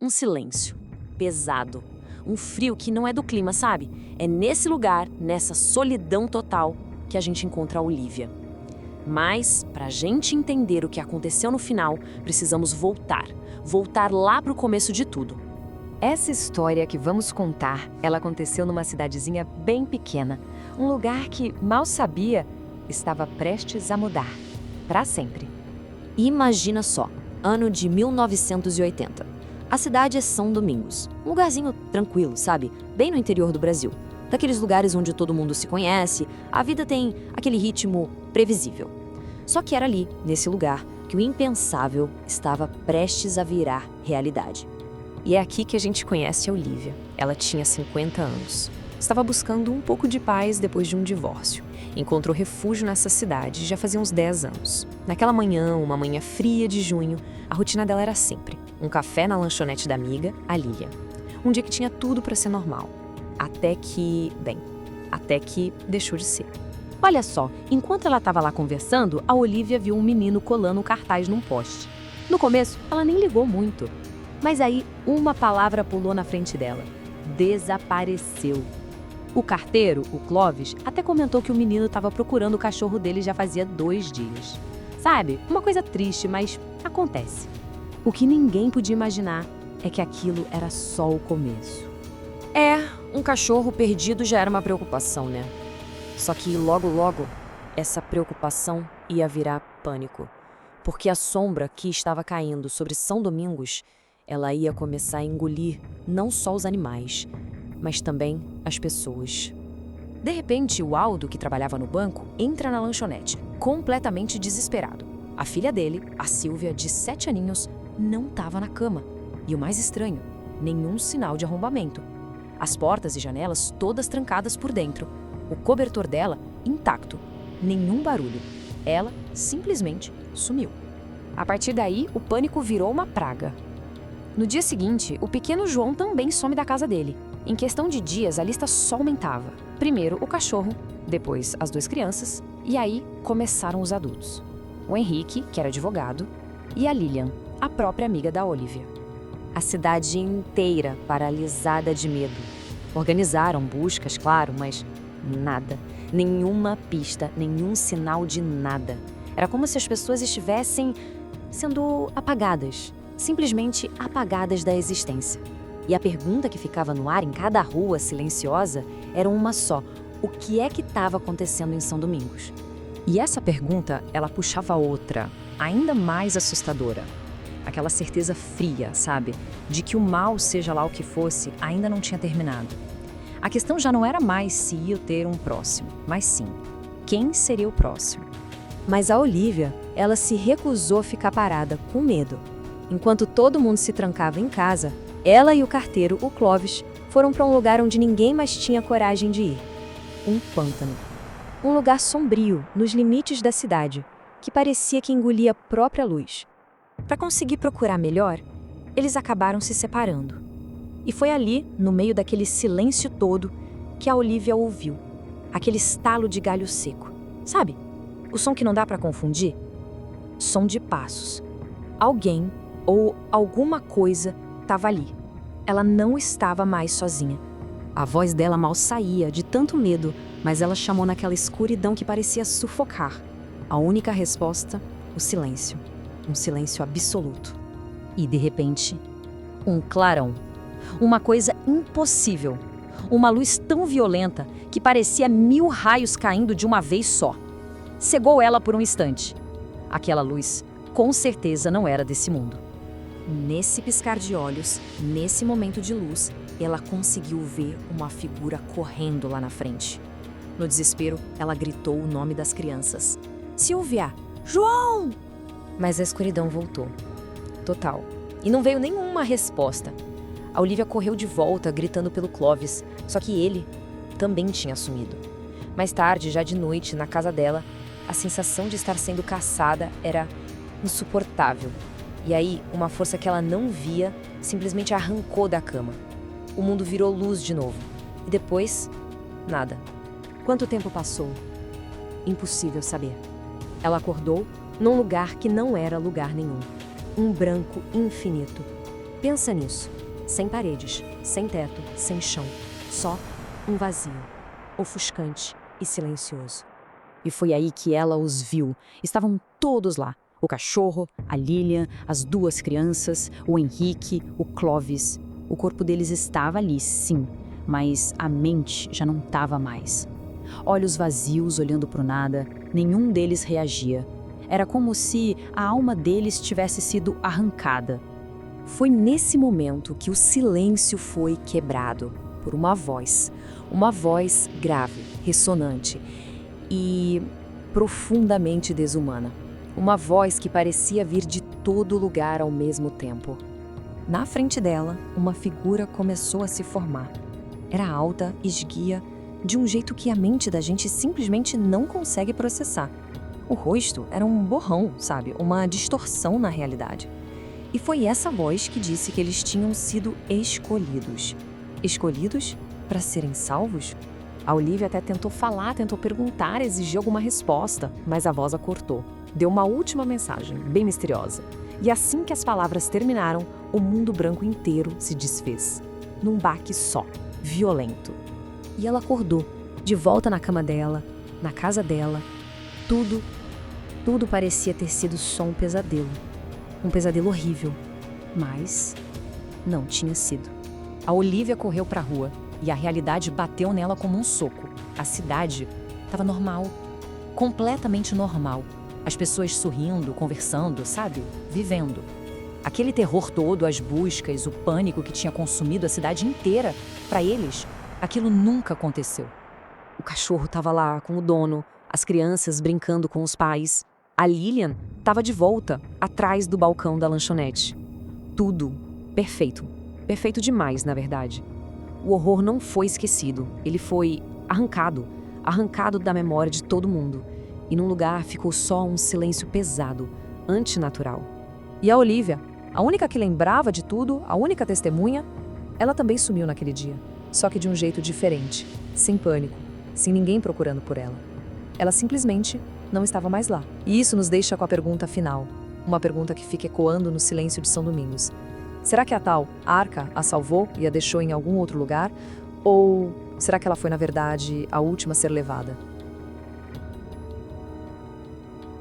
Um silêncio. Pesado. Um frio que não é do clima, sabe? É nesse lugar, nessa solidão total, que a gente encontra a Olivia. Mas, pra gente entender o que aconteceu no final, precisamos voltar. Voltar lá pro começo de tudo. Essa história que vamos contar, ela aconteceu numa cidadezinha bem pequena. Um lugar que, mal sabia, estava prestes a mudar. Para sempre. Imagina só, ano de 1980. A cidade é São Domingos. Um lugarzinho tranquilo, sabe? Bem no interior do Brasil. Daqueles lugares onde todo mundo se conhece, a vida tem aquele ritmo previsível. Só que era ali, nesse lugar, que o impensável estava prestes a virar realidade. E é aqui que a gente conhece a Olivia. Ela tinha 50 anos. Estava buscando um pouco de paz depois de um divórcio. Encontrou refúgio nessa cidade já fazia uns 10 anos. Naquela manhã, uma manhã fria de junho, a rotina dela era sempre um café na lanchonete da amiga, a Lilian. Um dia que tinha tudo para ser normal. Até que deixou de ser. Olha só, enquanto ela estava lá conversando, a Olivia viu um menino colando um cartaz num poste. No começo, ela nem ligou muito. Mas aí, uma palavra pulou na frente dela. Desapareceu. O carteiro, o Clóvis, até comentou que o menino estava procurando o cachorro dele já fazia 2 dias. Sabe, uma coisa triste, mas acontece. O que ninguém podia imaginar é que aquilo era só o começo. Um cachorro perdido já era uma preocupação, né? Só que logo, essa preocupação ia virar pânico. Porque a sombra que estava caindo sobre São Domingos, ela ia começar a engolir não só os animais, mas também as pessoas. De repente, o Aldo, que trabalhava no banco, entra na lanchonete, completamente desesperado. A filha dele, a Silvia, de 7 aninhos, não estava na cama. E o mais estranho, nenhum sinal de arrombamento. As portas e janelas todas trancadas por dentro. O cobertor dela intacto. Nenhum barulho. Ela simplesmente sumiu. A partir daí, o pânico virou uma praga. No dia seguinte, o pequeno João também some da casa dele. Em questão de dias, a lista só aumentava. Primeiro o cachorro, depois as 2 crianças, e aí começaram os adultos. O Henrique, que era advogado, e a Lilian, a própria amiga da Olivia. A cidade inteira paralisada de medo. Organizaram buscas, claro, mas nada. Nenhuma pista, nenhum sinal de nada. Era como se as pessoas estivessem sendo apagadas. Simplesmente apagadas da existência. E a pergunta que ficava no ar em cada rua silenciosa era uma só: o que é que estava acontecendo em São Domingos? E essa pergunta, ela puxava outra, ainda mais assustadora. Aquela certeza fria, sabe? De que o mal, seja lá o que fosse, ainda não tinha terminado. A questão já não era mais se ia ter um próximo, mas sim, quem seria o próximo? Mas a Olivia, ela se recusou a ficar parada, com medo. Enquanto todo mundo se trancava em casa, ela e o carteiro, o Clóvis, foram para um lugar onde ninguém mais tinha coragem de ir. Um pântano. Um lugar sombrio, nos limites da cidade, que parecia que engolia a própria luz. Para conseguir procurar melhor, eles acabaram se separando. E foi ali, no meio daquele silêncio todo, que a Olivia ouviu. Aquele estalo de galho seco. Sabe? O som que não dá para confundir? Som de passos. Alguém ou alguma coisa estava ali. Ela não estava mais sozinha. A voz dela mal saía de tanto medo, mas ela chamou naquela escuridão que parecia sufocar. A única resposta, o silêncio. Um silêncio absoluto. E, de repente, um clarão. Uma coisa impossível. Uma luz tão violenta que parecia 1000 raios caindo de uma vez só. Cegou ela por um instante. Aquela luz, com certeza, não era desse mundo. Nesse piscar de olhos, nesse momento de luz, ela conseguiu ver uma figura correndo lá na frente. No desespero, ela gritou o nome das crianças. Silvia! João! Mas a escuridão voltou. Total. E não veio nenhuma resposta. A Olivia correu de volta, gritando pelo Clóvis, só que ele também tinha sumido. Mais tarde, já de noite, na casa dela, a sensação de estar sendo caçada era insuportável. E aí, uma força que ela não via simplesmente a arrancou da cama. O mundo virou luz de novo. E depois, nada. Quanto tempo passou? Impossível saber. Ela acordou num lugar que não era lugar nenhum. Um branco infinito. Pensa nisso. Sem paredes, sem teto, sem chão. Só um vazio, ofuscante e silencioso. E foi aí que ela os viu. Estavam todos lá. O cachorro, a Lilian, as duas crianças, o Henrique, o Clovis. O corpo deles estava ali, sim, mas a mente já não estava mais. Olhos vazios olhando para o nada, nenhum deles reagia. Era como se a alma deles tivesse sido arrancada. Foi nesse momento que o silêncio foi quebrado por uma voz grave, ressonante e profundamente desumana. Uma voz que parecia vir de todo lugar ao mesmo tempo. Na frente dela, uma figura começou a se formar. Era alta, esguia, de um jeito que a mente da gente simplesmente não consegue processar. O rosto era um borrão, sabe? Uma distorção na realidade. E foi essa voz que disse que eles tinham sido escolhidos. Escolhidos para serem salvos? A Olivia até tentou falar, tentou perguntar, exigir alguma resposta, mas a voz a cortou. Deu uma última mensagem, bem misteriosa. E assim que as palavras terminaram, o mundo branco inteiro se desfez. Num baque só, violento. E ela acordou, de volta na cama dela, na casa dela. Tudo parecia ter sido só um pesadelo. Um pesadelo horrível. Mas não tinha sido. A Olivia correu para a rua e a realidade bateu nela como um soco. A cidade estava normal, completamente normal. As pessoas sorrindo, conversando, sabe? Vivendo. Aquele terror todo, as buscas, o pânico que tinha consumido a cidade inteira, para eles, aquilo nunca aconteceu. O cachorro estava lá com o dono, as crianças brincando com os pais. A Lilian estava de volta, atrás do balcão da lanchonete. Tudo perfeito. Perfeito demais, na verdade. O horror não foi esquecido, ele foi arrancado da memória de todo mundo. E num lugar ficou só um silêncio pesado, antinatural. E a Olivia, a única que lembrava de tudo, a única testemunha, ela também sumiu naquele dia. Só que de um jeito diferente, sem pânico, sem ninguém procurando por ela. Ela simplesmente não estava mais lá. E isso nos deixa com a pergunta final. Uma pergunta que fica ecoando no silêncio de São Domingos. Será que a tal arca a salvou e a deixou em algum outro lugar? Ou será que ela foi, na verdade, a última a ser levada?